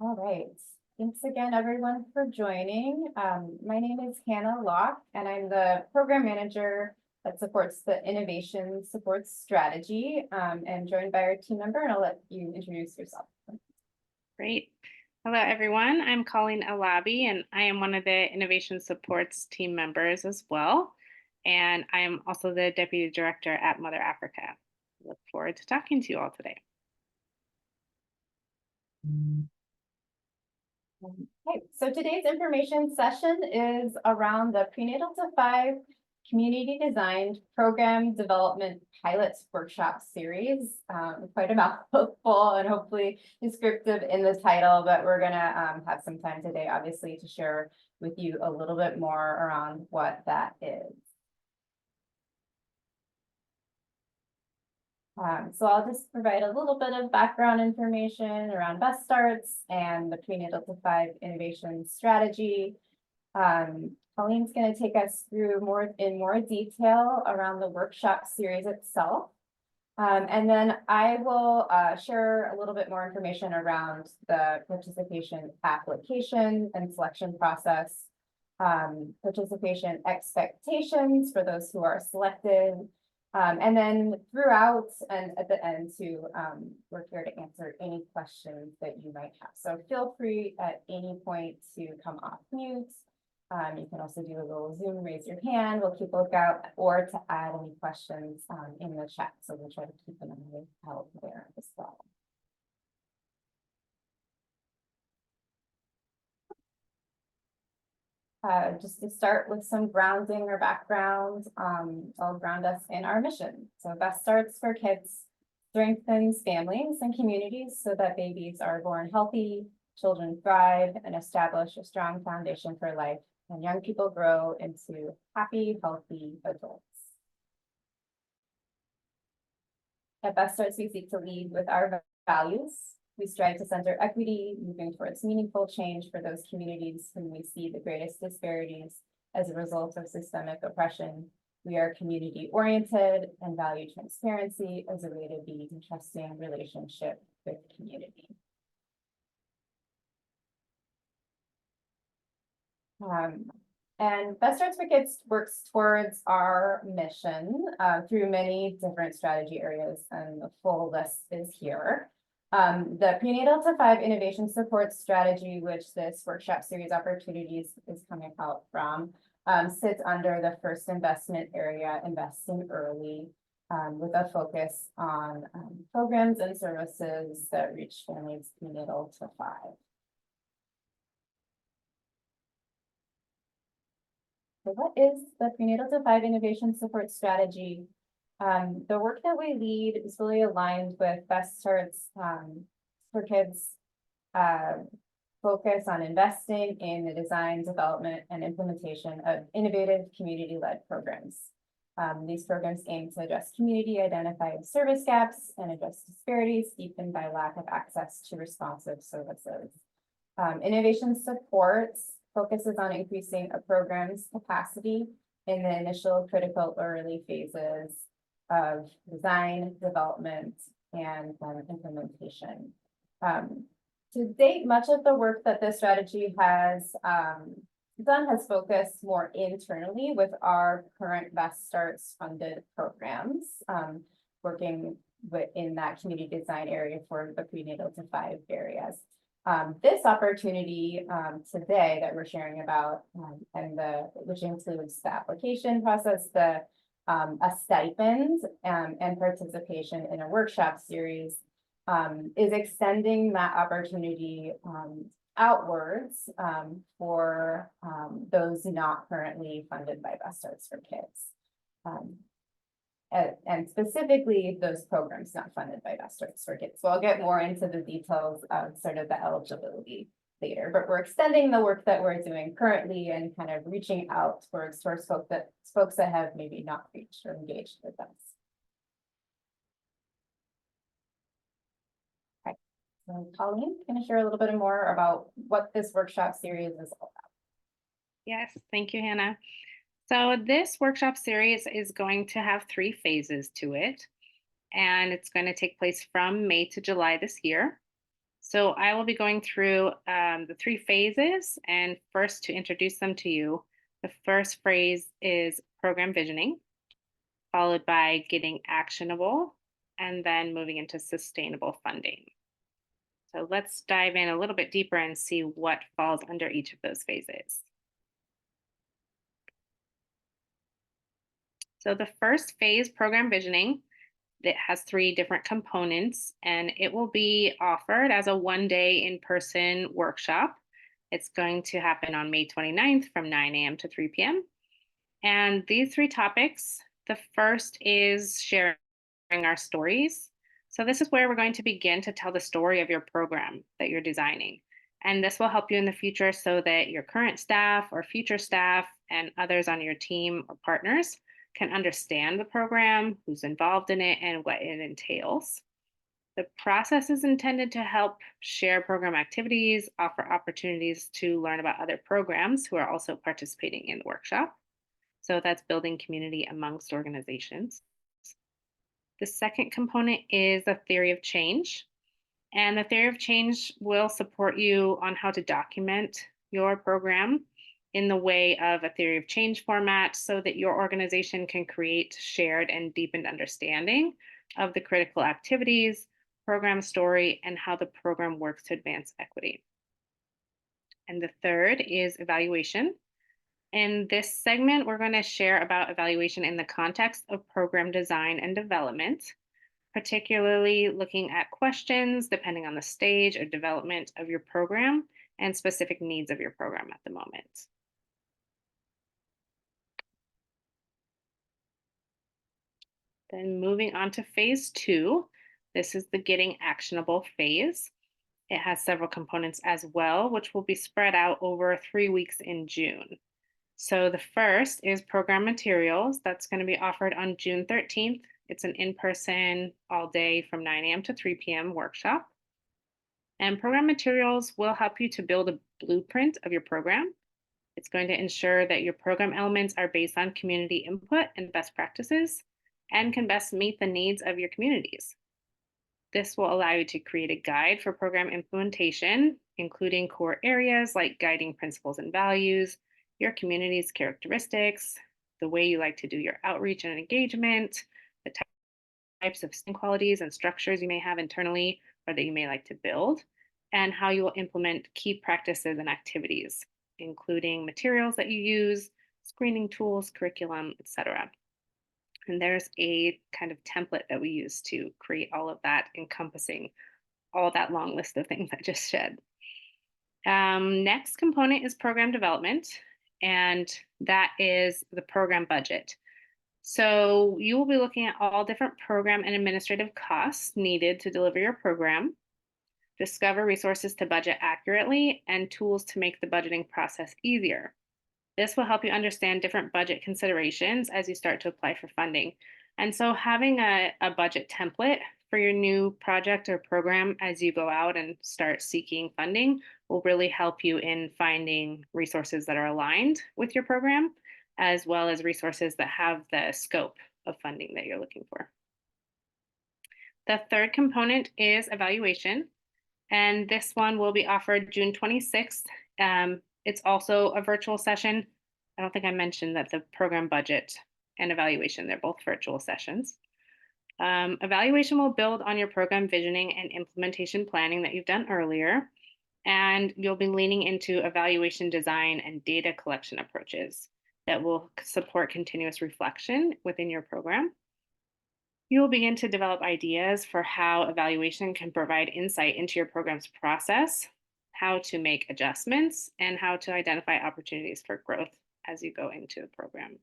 All right. Thanks again, everyone, for joining. My name is Hannah Locke, and I'm the program manager that supports the innovation support strategy, and joined by our team member, and I'll let you introduce yourself. Great. Hello, everyone. I'm Colleen Alabi, and I am one of the Innovation Supports team members as well. And I am also the Deputy Director at Mother Africa. Look forward to talking to you all today. Okay, so today's information session is around the Prenatal to 5 Community Designed Program Development Pilot Workshop Series. Quite a mouthful and hopefully descriptive in the title, but we're gonna have some time today, obviously, to share with you a little bit more around what that is. So I'll just provide a little bit of background information around Best Starts and the Prenatal to 5 Innovation Strategy. Colleen's going to take us through more detail around the workshop series itself. And then I will share a little bit more information around the participation application and selection process, participation expectations for those who are selected, and then throughout and at the end too, we're here to answer any questions that you might have. So feel free at any point to come off mute. You can also do a little Zoom, raise your hand. We'll keep a lookout, or to add any questions in the chat. So we'll try to keep them out there as well. Just to start with some grounding or background, I'll ground us in our mission. So Best Starts for Kids strengthens families and communities so that babies are born healthy, children thrive, and establish a strong foundation for life, and young people grow into happy, healthy adults. At Best Starts, we seek to lead with our values. We strive to center equity, moving towards meaningful change for those communities whom we see the greatest disparities as a result of systemic oppression. We are community-oriented and value transparency as a way to be in trusting relationship with community. And Best Starts for Kids works towards our mission through many different strategy areas, and the full list is here. The Prenatal to 5 Innovation Support Strategy, which this workshop series opportunities is coming out from, sits under the first investment area, investing early, with a focus on programs and services that reach families prenatal to 5. So what is the Prenatal to 5 Innovation Support Strategy? The work that we lead is really aligned with Best Starts for Kids focus on investing in the design, development, and implementation of innovative community-led programs. These programs aim to address community-identified service gaps and address disparities deepened by lack of access to responsive services. Innovation supports focuses on increasing a program's capacity in the initial critical early phases of design, development, and implementation. To date, much of the work that this strategy has done has focused more internally with our current Best Starts funded programs, working in that community design area for the Prenatal to 5 areas. This opportunity today that we're sharing about, which includes the application process, a stipend and participation in a workshop series, is extending that opportunity outwards for those not currently funded by Best Starts for Kids. And specifically those programs not funded by Best Starts for Kids. So I'll get more into the details of sort of the eligibility later, but we're extending the work that we're doing currently and kind of reaching out towards folks that have maybe not reached or engaged with us. Okay, so Colleen, can you share a little bit more about what this workshop series is all about? Yes, thank you, Hannah. So this workshop series is going to have 3 phases to it, and it's going to take place from May to July this year. So I will be going through the 3 phases, and first to introduce them to you, the first phase is program visioning, followed by getting actionable, and then moving into sustainable funding. So let's dive in a little bit deeper and see what falls under each of those phases. So the first phase, program visioning, it has 3 different components, and it will be offered as a one-day in-person workshop. It's going to happen on May 29th from 9 a.m. to 3 p.m. And these 3 topics, the first is sharing our stories. So this is where we're going to begin to tell the story of your program that you're designing. And this will help you in the future so that your current staff or future staff and others on your team or partners can understand the program, who's involved in it, and what it entails. The process is intended to help share program activities, offer opportunities to learn about other programs who are also participating in the workshop. So that's building community amongst organizations. The second component is a theory of change. And the theory of change will support you on how to document your program in the way of a theory of change format so that your organization can create shared and deepened understanding of the critical activities, program story, and how the program works to advance equity. And the third is evaluation. In this segment, we're going to share about evaluation in the context of program design and development, particularly looking at questions depending on the stage or development of your program and specific needs of your program at the moment. Then moving on to phase 2, this is the getting actionable phase. It has several components as well, which will be spread out over 3 weeks in June. So the first is program materials. That's going to be offered on June 13th. It's an in-person all day from 9 a.m. to 3 p.m. workshop. And program materials will help you to build a blueprint of your program. It's going to ensure that your program elements are based on community input and best practices and can best meet the needs of your communities. This will allow you to create a guide for program implementation, including core areas like guiding principles and values, your community's characteristics, the way you like to do your outreach and engagement, the types of qualities and structures you may have internally or that you may like to build, and how you will implement key practices and activities, including materials that you use, screening tools, curriculum, etc. And there's a kind of template that we use to create all of that, encompassing all that long list of things I just said. Next component is program development, and that is the program budget. So you will be looking at all different program and administrative costs needed to deliver your program, discover resources to budget accurately, and tools to make the budgeting process easier. This will help you understand different budget considerations as you start to apply for funding. And so having a budget template for your new project or program as you go out and start seeking funding will really help you in finding resources that are aligned with your program, as well as resources that have the scope of funding that you're looking for. The third component is evaluation, and this one will be offered June 26th. It's also a virtual session. I don't think I mentioned that the program budget and evaluation, they're both virtual sessions. Evaluation will build on your program visioning and implementation planning that you've done earlier, and you'll be leaning into evaluation design and data collection approaches that will support continuous reflection within your program. You will begin to develop ideas for how evaluation can provide insight into your program's process, how to make adjustments, and how to identify opportunities for growth as you go into the program.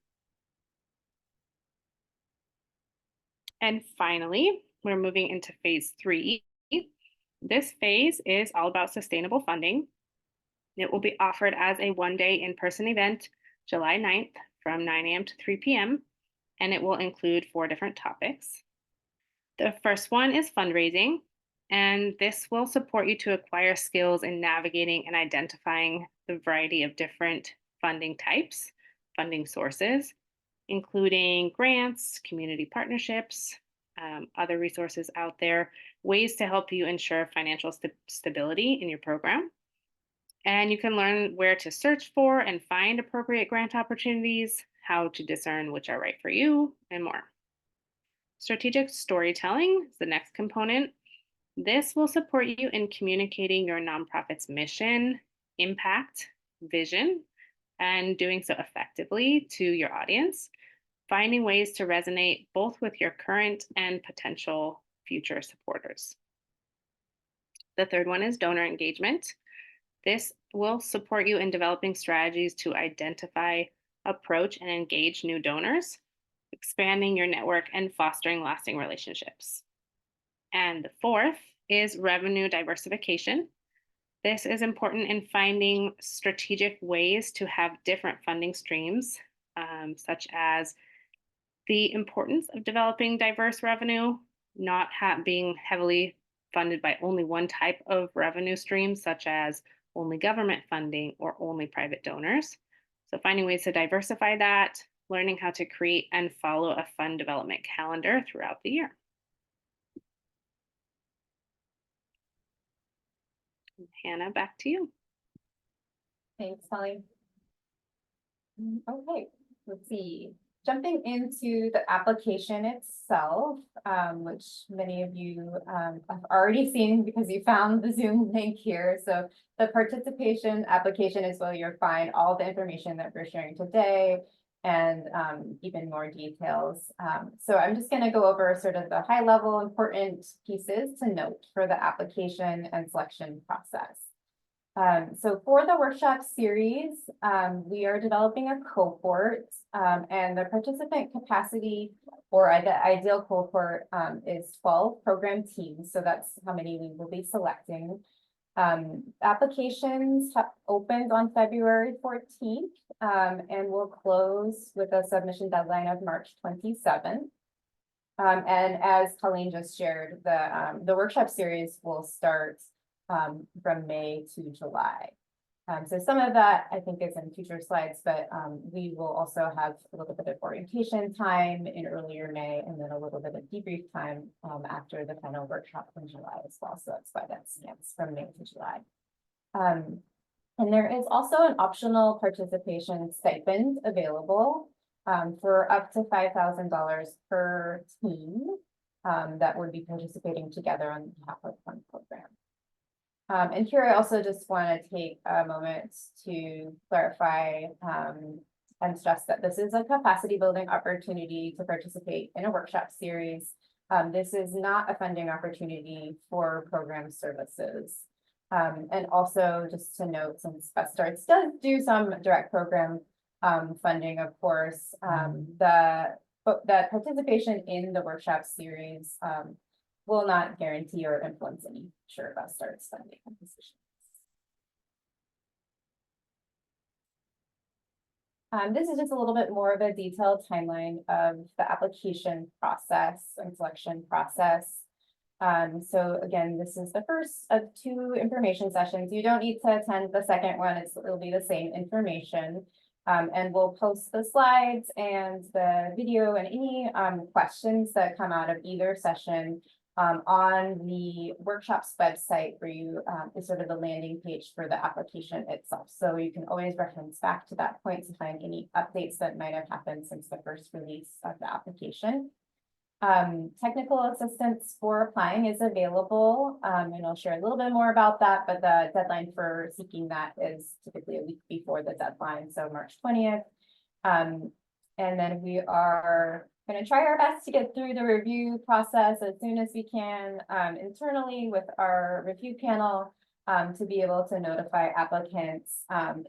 And finally, we're moving into phase 3. This phase is all about sustainable funding. It will be offered as a one-day in-person event, July 9th from 9 a.m. to 3 p.m., and it will include 4 different topics. The first one is fundraising, and this will support you to acquire skills in navigating and identifying the variety of different funding types, funding sources, including grants, community partnerships, other resources out there, ways to help you ensure financial stability in your program. And you can learn where to search for and find appropriate grant opportunities, how to discern which are right for you, and more. Strategic storytelling is the next component. This will support you in communicating your nonprofit's mission, impact, vision, and doing so effectively to your audience, finding ways to resonate both with your current and potential future supporters. The third one is donor engagement. This will support you in developing strategies to identify, approach, and engage new donors, expanding your network, and fostering lasting relationships. And the fourth is revenue diversification. This is important in finding strategic ways to have different funding streams, such as the importance of developing diverse revenue, not being heavily funded by only one type of revenue stream, such as only government funding or only private donors. So finding ways to diversify that, learning how to create and follow a fund development calendar throughout the year. Hannah, back to you. Thanks, Holly. Okay, let's see. Jumping into the application itself, which many of you have already seen because you found the Zoom link here. So the participation application is where you'll find all the information that we're sharing today and even more details. So I'm just going to go over sort of the high level important pieces to note for the application and selection process. So for the workshop series, we are developing a cohort, and the participant capacity or the ideal cohort is 12 program teams. So that's how many we will be selecting. Applications have opened on February 14th and will close with a submission deadline of March 27th. And as Colleen just shared, the workshop series will start from May to July. So some of that I think is in future slides, but we will also have a little bit of orientation time in earlier May and then a little bit of debrief time after the final workshop in July as well. So that's why that stands from May to July. And there is also an optional participation stipend available for up to $5,000 per team that would be participating together on behalf of one program. And here I also just want to take a moment to clarify and stress that this is a capacity building opportunity to participate in a workshop series. This is not a funding opportunity for program services. And also just to note, since Best Starts does do some direct program funding, of course, the participation in the workshop series will not guarantee or influence any future Best Starts funding decisions. This is just a little bit more of a detailed timeline of the application process and selection process. So again, this is the first of 2 information sessions. You don't need to attend the second one. It'll be the same information. And we'll post the slides and the video and any questions that come out of either session on the workshop's website, where you is sort of the landing page for the application itself. So you can always reference back to that point to find any updates that might have happened since the first release of the application. Technical assistance for applying is available, and I'll share a little bit more about that, but the deadline for seeking that is typically a week before the deadline, so March 20th. And then we are going to try our best to get through the review process as soon as we can internally with our review panel to be able to notify applicants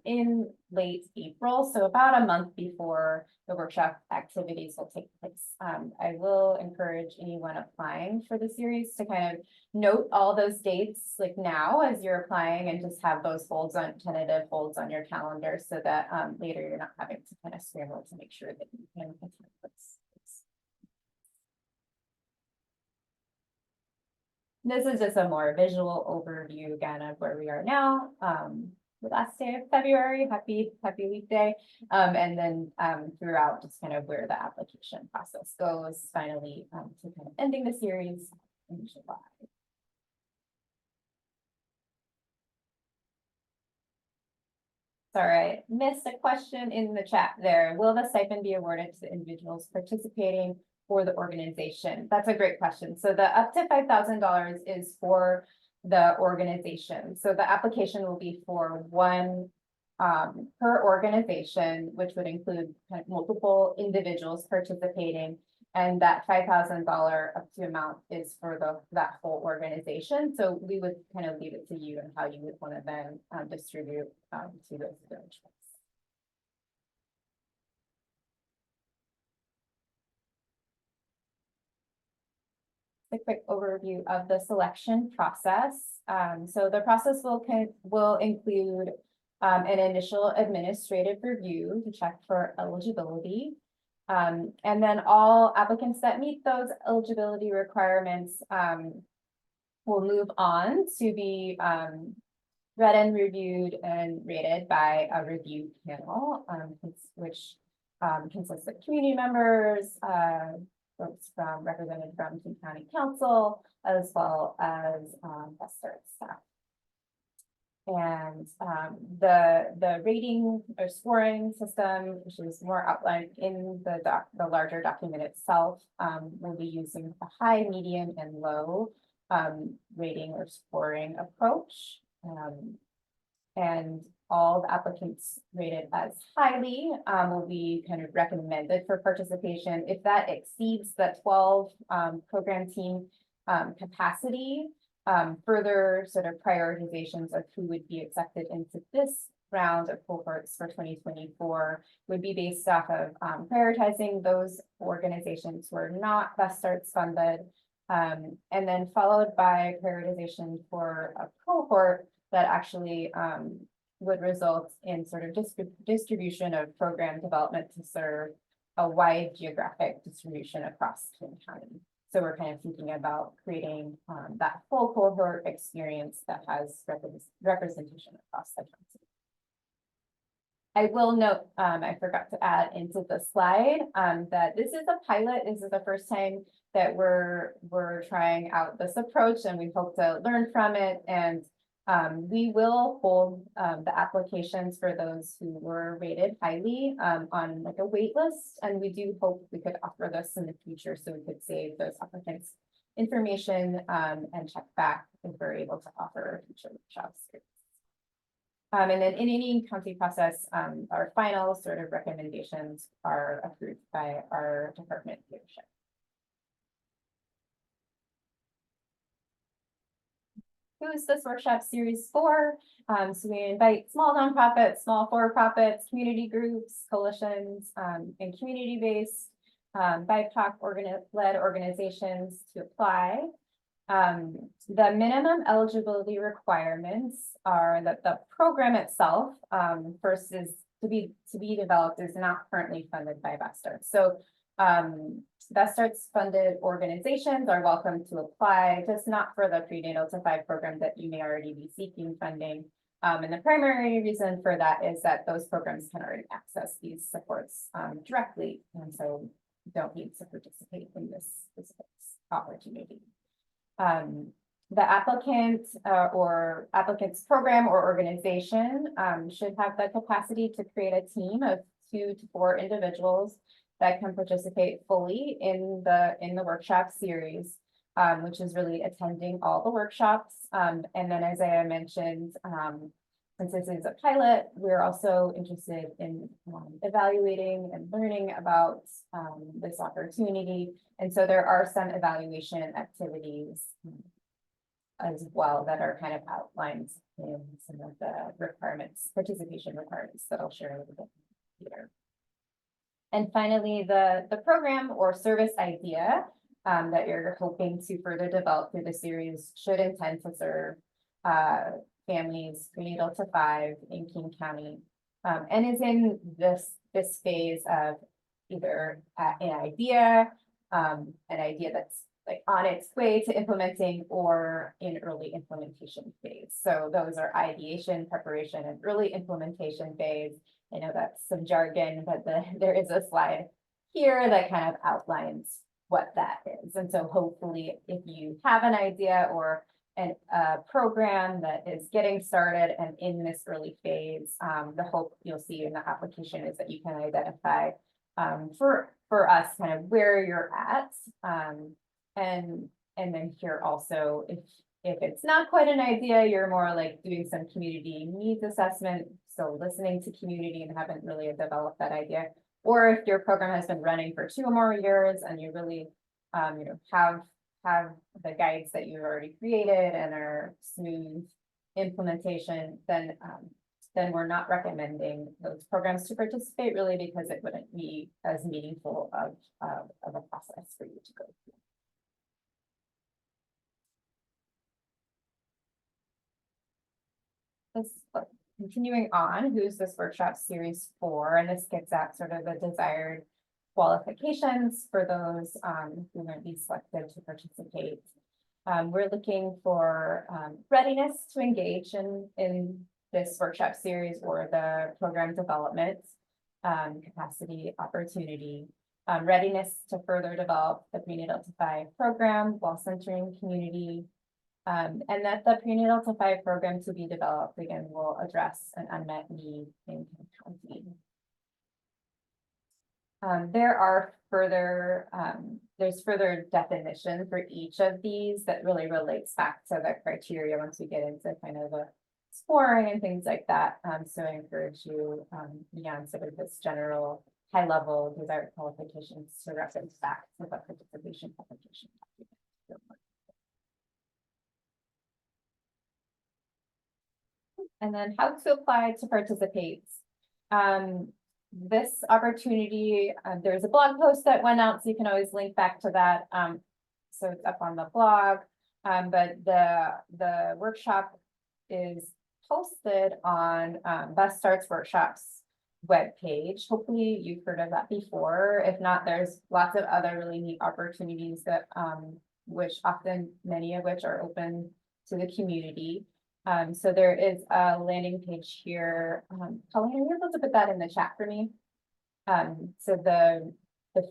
in late April, so about a month before the workshop activities will take place. I will encourage anyone applying for the series to kind of note all those dates like now as you're applying and just have those tentative holds on your calendar so that later you're not having to kind of scramble to make sure that you can attend this. This is just a more visual overview again of where we are now. The last day of February, happy weekday. And then throughout just kind of where the application process goes finally to kind of ending the series in July. Sorry, I missed a question in the chat there. Will the stipend be awarded to the individuals participating or the organization? That's a great question. So the up to $5,000 is for the organization. So the application will be for one per organization, which would include kind of multiple individuals participating. And that $5,000 up to amount is for that whole organization. So we would kind of leave it to you and how you would want to then distribute to those individuals. A quick overview of the selection process. So the process will include an initial administrative review to check for eligibility. And then all applicants that meet those eligibility requirements will move on to be read and reviewed and rated by a review panel, which consists of community members, folks represented from King County Council, as well as Best Start staff. And the rating or scoring system, which is more outlined in the larger document itself, will be using a high, medium, and low rating or scoring approach. And all the applicants rated as highly will be kind of recommended for participation. If that exceeds the 12 program team capacity, further sort of prioritizations of who would be accepted into this round of cohorts for 2024 would be based off of prioritizing those organizations who are not Best Starts funded, and then followed by prioritization for a cohort that actually would result in sort of distribution of program development to serve a wide geographic distribution across King County. So we're kind of thinking about creating that full cohort experience that has representation across the county. I will note, I forgot to add into the slide that this is a pilot. This is the first time that we're trying out this approach, and we hope to learn from it. And we will hold the applications for those who were rated highly on like a wait list. And we do hope we could offer this in the future so we could save those applicants information and check back if we're able to offer future workshops. And then in any county process, our final sort of recommendations are approved by our department leadership. Who is this workshop series for? So we invite small nonprofits, small for-profits, community groups, coalitions, and community-based BIPOC-led organizations to apply. The minimum eligibility requirements are that the program itself, first is to be developed, is not currently funded by Best Starts. So Best Starts funded organizations are welcome to apply, just not for the Prenatal to 5 program that you may already be seeking funding. And the primary reason for that is that those programs can already access these supports directly, and so don't need to participate in this opportunity. The applicant or applicant's program or organization should have the capacity to create a team of 2 to 4 individuals that can participate fully in the workshop series, which is really attending all the workshops. And then, as I mentioned, since this is a pilot, we're also interested in evaluating and learning about this opportunity. And so there are some evaluation activities as well that are kind of outlined in some of the requirements, participation requirements that I'll share a little bit later. And finally, the program or service idea that you're hoping to further develop through the series should intend to serve families prenatal to 5 in King County, and is in this phase of either an idea that's like on its way to implementing or in early implementation phase. So those are ideation, preparation, and early implementation phase. I know that's some jargon, but there is a slide here that kind of outlines what that is. And so hopefully if you have an idea or a program that is getting started and in this early phase, the hope you'll see in the application is that you can identify for us kind of where you're at. And then here also, if it's not quite an idea, you're more like doing some community needs assessment, so listening to community and haven't really developed that idea. Or if your program has been running for 2 or more years and you really have the guides that you've already created and are smooth implementation, then we're not recommending those programs to participate, really, because it wouldn't be as meaningful of a process for you to go through. Continuing on, who's this workshop series for? And this gets at sort of the desired qualifications for those who might be selected to participate. We're looking for readiness to engage in this workshop series or the program development, capacity, opportunity, readiness to further develop the Prenatal to 5 program while centering community, and that the Prenatal to 5 program to be developed, again, will address an unmet need in county. There are there's further definition for each of these that really relates back to the criteria once we get into kind of a scoring and things like that. So I encourage you beyond sort of this general high level desired qualifications to reference back to the participation application document. And then how to apply to participate. This opportunity, there's a blog post that went out, so you can always link back to that. So it's up on the blog, but the workshop is posted on Best Starts Workshops webpage. Hopefully you've heard of that before. If not, there's lots of other really neat opportunities that which often many of which are open to the community. So there is a landing page here. Colleen, are you able to put that in the chat for me? So the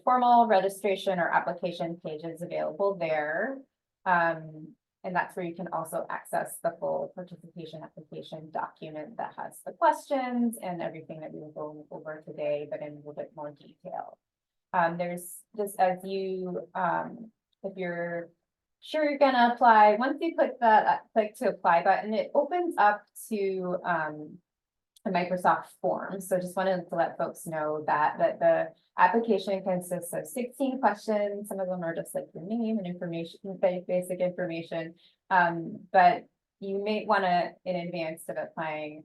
formal registration or application page is available there. And that's where you can also access the full participation application document that has the questions and everything that we will go over today, but in a little bit more detail. There's just as you, if you're sure you're gonna apply, once you click that click to apply button, it opens up to a Microsoft form. So just wanted to let folks know that the application consists of 16 questions. Some of them are just like your name and information, basic information. But you may want to, in advance of applying,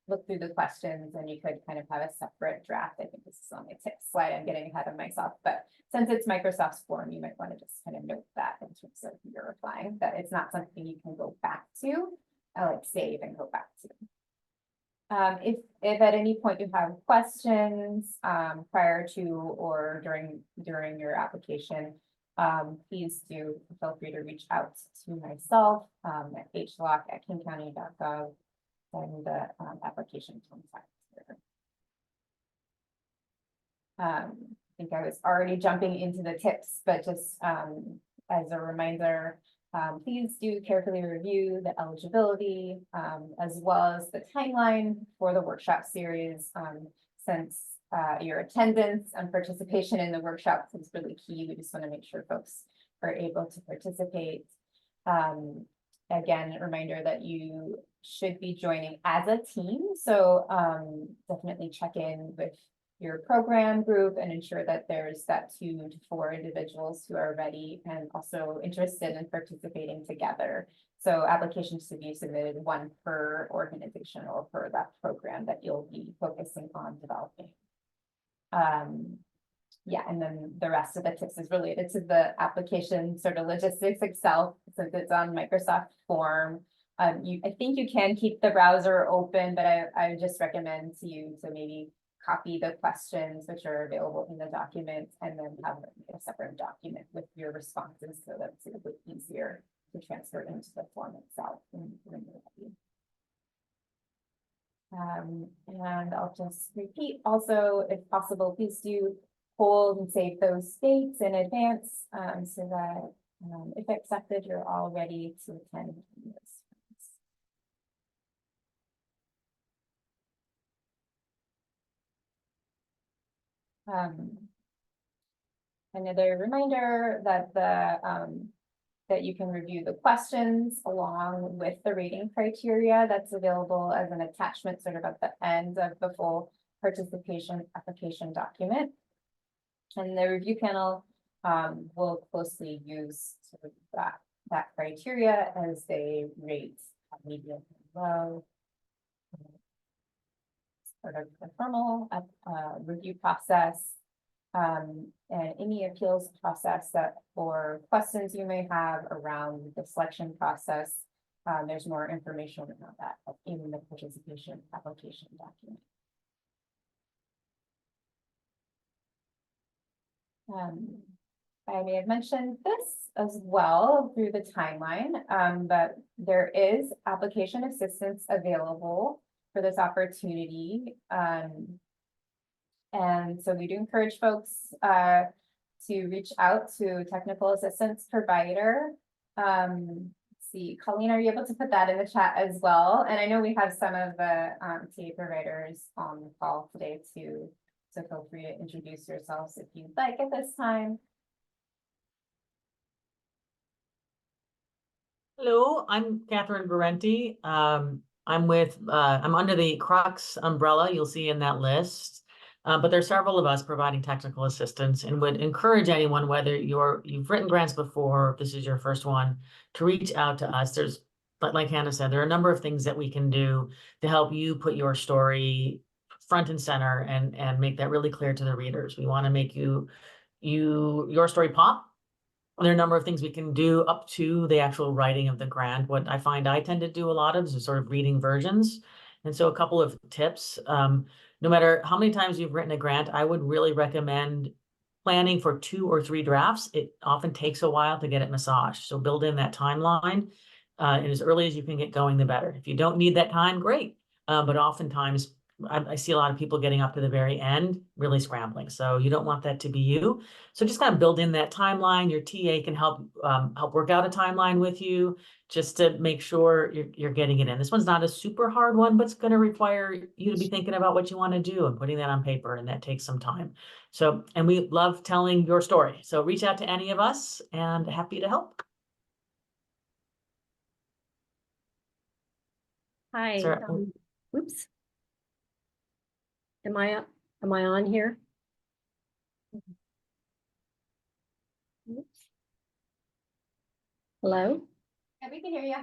look through the questions, and you could kind of have a separate draft. I think this is on my tips slide. I'm getting ahead of myself, but since it's Microsoft's form, you might want to just kind of note that in terms of your applying, that it's not something you can go back to, like save and go back to. If at any point you have questions prior to or during your application, please do feel free to reach out to myself at hlock@kingcounty.gov and the application contact here. I think I was already jumping into the tips, but just as a reminder, please do carefully review the eligibility as well as the timeline for the workshop series, since your attendance and participation in the workshops is really key. We just want to make sure folks are able to participate. Again, a reminder that you should be joining as a team. So definitely check in with your program group and ensure that there's that 2 to 4 individuals who are ready and also interested in participating together. So applications to be submitted, 1 per organization or per that program that you'll be focusing on developing. Yeah, and then the rest of the tips is related to the application sort of logistics itself, since it's on Microsoft form. I think you can keep the browser open, but I would just recommend to you to maybe copy the questions which are available in the document and then have a separate document with your responses so that it's a bit easier to transfer into the form itself. And I'll just repeat also, if possible, please do hold and save those dates in advance so that if accepted, you're all ready to attend Another reminder that that you can review the questions along with the rating criteria that's available as an attachment sort of at the end of the full participation application document. And the review panel will closely use sort of that criteria as they rate medium and low. Sort of the formal review process. And any appeals process that or questions you may have around the selection process, there's more information about that in the participation application document. I may have mentioned this as well through the timeline, but there is application assistance available for this opportunity. And so we do encourage folks to reach out to a technical assistance provider. See, Colleen, are you able to put that in the chat as well? And I know we have some of the TA providers on the call today too, so feel free to introduce yourselves if you'd like at this time. Hello, I'm Catherine Berenti. I'm under the Crux umbrella, you'll see in that list. But there's several of us providing technical assistance and would encourage anyone, whether you've written grants before, or if this is your first one, to reach out to us. There's, like Hannah said, there are a number of things that we can do to help you put your story front and center and make that really clear to the readers. We want to make your story pop. There are a number of things we can do up to the actual writing of the grant. What I find I tend to do a lot of is sort of reading versions. And so a couple of tips, no matter how many times you've written a grant, I would really recommend planning for 2 or 3 drafts. It often takes a while to get it massaged. So build in that timeline, and as early as you can get going, the better. If you don't need that time, great. But oftentimes I see a lot of people getting up to the very end, really scrambling. So you don't want that to be you. So just kind of build in that timeline. Your TA can help work out a timeline with you, just to make sure you're getting it in. This one's not a super hard one, but it's going to require you to be thinking about what you want to do and putting that on paper, and that takes some time. So, and we love telling your story. So reach out to any of us, and happy to help. Hi. Sir, Oops. Am I on here? Oops. Hello? Yeah, we can hear you.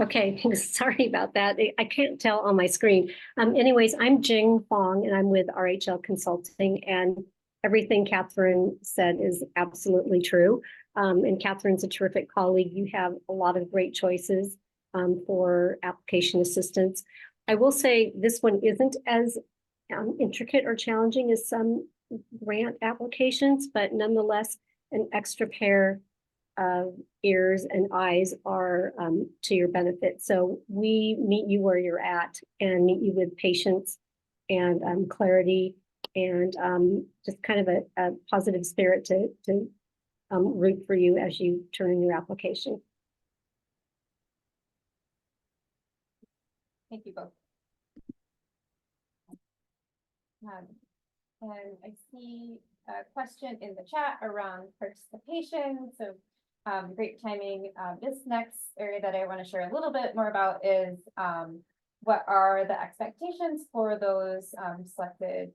Okay, sorry about that. I can't tell on my screen. Anyways, I'm Jing Fong and I'm with RHL Consulting, and everything Catherine said is absolutely true. And Catherine's a terrific colleague. You have a lot of great choices for application assistance. I will say this one isn't as intricate or challenging as some grant applications, but nonetheless, an extra pair of ears and eyes are to your benefit. So we meet you where you're at and meet you with patience and clarity and just kind of a positive spirit to root for you as you turn in your application. Thank you both. And I see a question in the chat around participation. So great timing. This next area that I want to share a little bit more about is what are the expectations for those selected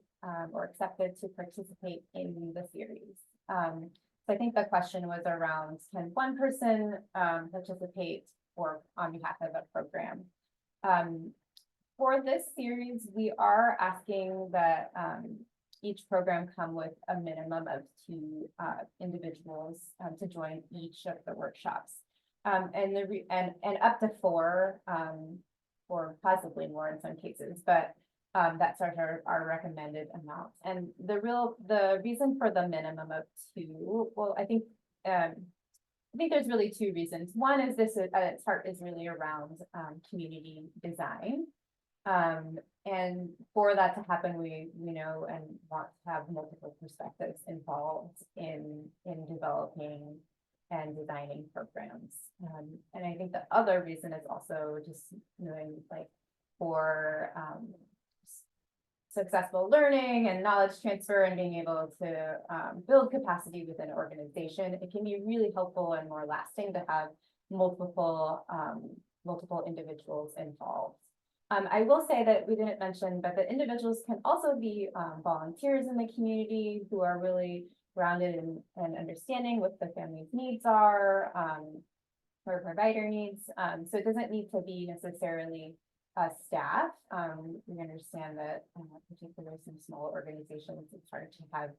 or accepted to participate in the series. So I think the question was around, can one person participate or on behalf of a program? For this series, we are asking that each program come with a minimum of 2 individuals to join each of the workshops, and up to 4, or possibly more in some cases, but that's our recommended amount. And the reason for the minimum of 2, well, I think there's really 2 reasons. One is this at its heart is really around community design. And for that to happen, we know and want to have multiple perspectives involved in developing and designing programs. And I think the other reason is also just knowing, like, for successful learning and knowledge transfer and being able to build capacity within an organization, it can be really helpful and more lasting to have multiple individuals involved. I will say that we didn't mention, but the individuals can also be volunteers in the community who are really grounded in understanding what the family's needs are, or provider needs. So it doesn't need to be necessarily staff. We understand that particularly some small organizations, it's hard to have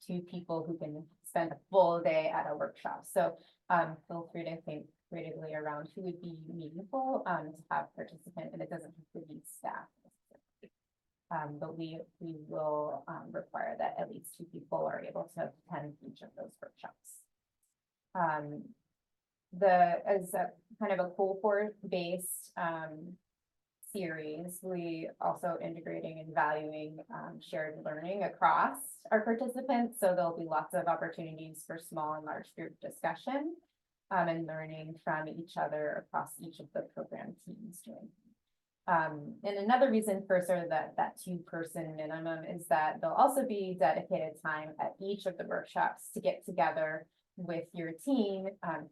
two people who can spend a full day at a workshop. So feel free to think creatively around who would be meaningful to have participant, and it doesn't have to be staff. But we will require that at least two people are able to attend each of those workshops. As a kind of a cohort-based series, we also integrating and valuing shared learning across our participants. So there'll be lots of opportunities for small and large group discussion and learning from each other across each of the program teams. And another reason for sort of that two-person minimum is that there'll also be dedicated time at each of the workshops to get together with your team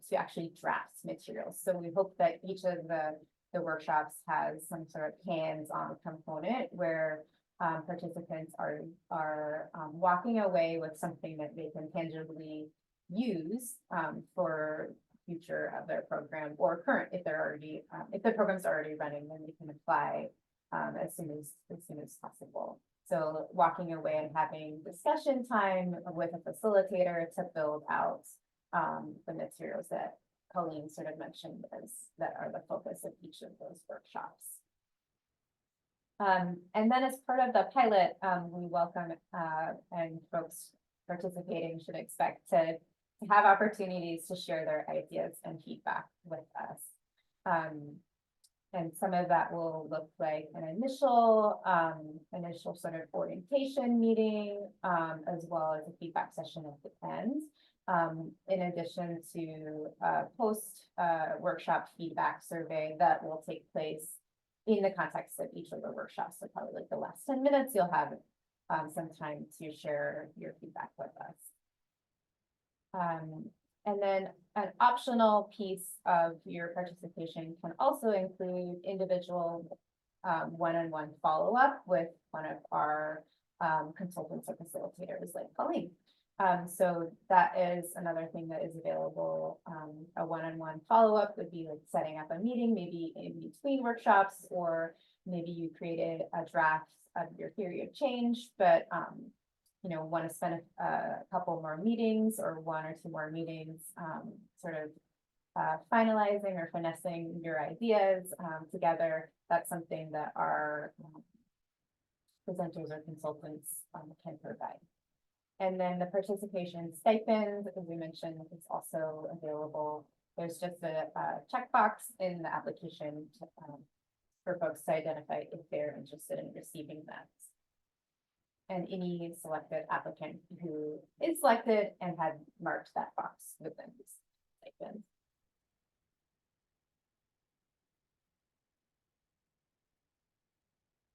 to actually draft materials. So we hope that each of the workshops has some sort of hands-on component where participants are walking away with something that they can tangibly use for future of their program or current if they're already if the program's already running, then they can apply as soon as possible. So walking away and having discussion time with a facilitator to build out the materials that Colleen sort of mentioned that are the focus of each of those workshops. And then as part of the pilot, we welcome and folks participating should expect to have opportunities to share their ideas and feedback with us. And some of that will look like an initial sort of orientation meeting, as well as a feedback session at the end. In addition to post workshop feedback survey that will take place in the context of each of the workshops. So probably like the last 10 minutes, you'll have some time to share your feedback with us. And then an optional piece of your participation can also include individual one-on-one follow-up with one of our consultants or facilitators like Colleen. So that is another thing that is available. A one-on-one follow-up would be like setting up a meeting, maybe in between workshops, or maybe you created a draft of your theory of change, but you know, want to spend a couple more meetings or one or two more meetings, sort of finalizing or finessing your ideas together. That's something that our presenters or consultants can provide. And then the participation stipend, as we mentioned, is also available. There's just a checkbox in the application for folks to identify if they're interested in receiving that. And any selected applicant who is selected and had marked that box within this stipend.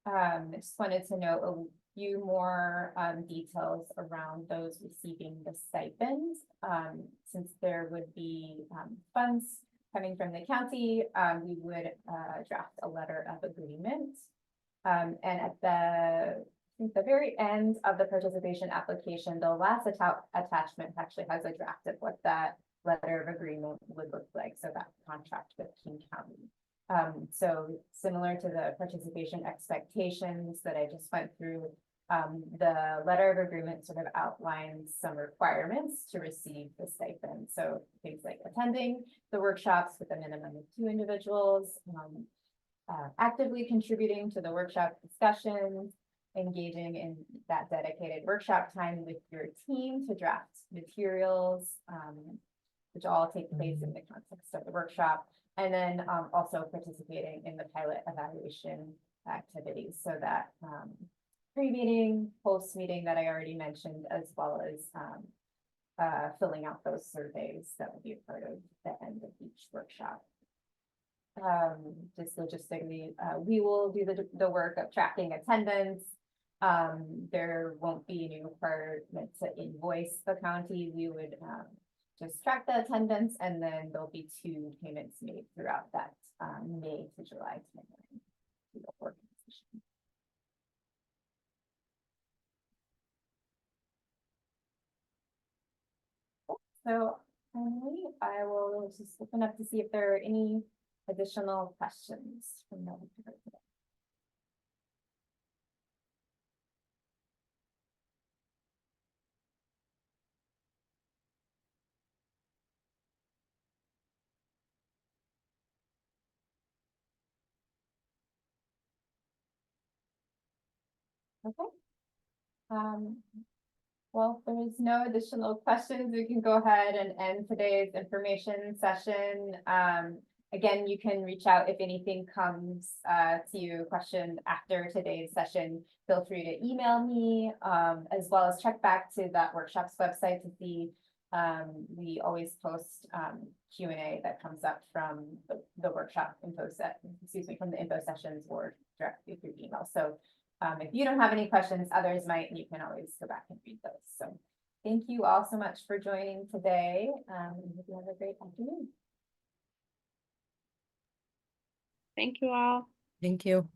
I just wanted to know a few more details around those receiving the stipend. Since there would be funds coming from the county, we would draft a letter of agreement. And at the very end of the participation application, the last attachment actually has a draft of what that letter of agreement would look like. So that contract with King County. So similar to the participation expectations that I just went through, the letter of agreement sort of outlines some requirements to receive the stipend. So things like attending the workshops with a minimum of 2 individuals, actively contributing to the workshop discussions, engaging in that dedicated workshop time with your team to draft materials, which all take place in the context of the workshop, and then also participating in the pilot evaluation activities. So that pre-meeting, post-meeting that I already mentioned, as well as filling out those surveys that will be a part of the end of each workshop. Just logistically, we will do the work of tracking attendance, There won't be any requirement to invoice the county. We would just track the attendance, and then there'll be 2 payments made throughout that May to July timeline to the organization. So I will just open up to see if there are any additional questions from the board today. Okay. Well, if there's no additional questions, we can go ahead and end today's information session. Again, you can reach out if anything comes to you, question after today's session. Feel free to email me, as well as check back to that workshop's website to see. We always post Q&A that comes up from the workshop info set, excuse me, from the info sessions or directly through email. So if you don't have any questions, others might, and you can always go back and read those. So thank you all so much for joining today. And hope you have a great afternoon. Thank you all. Thank you.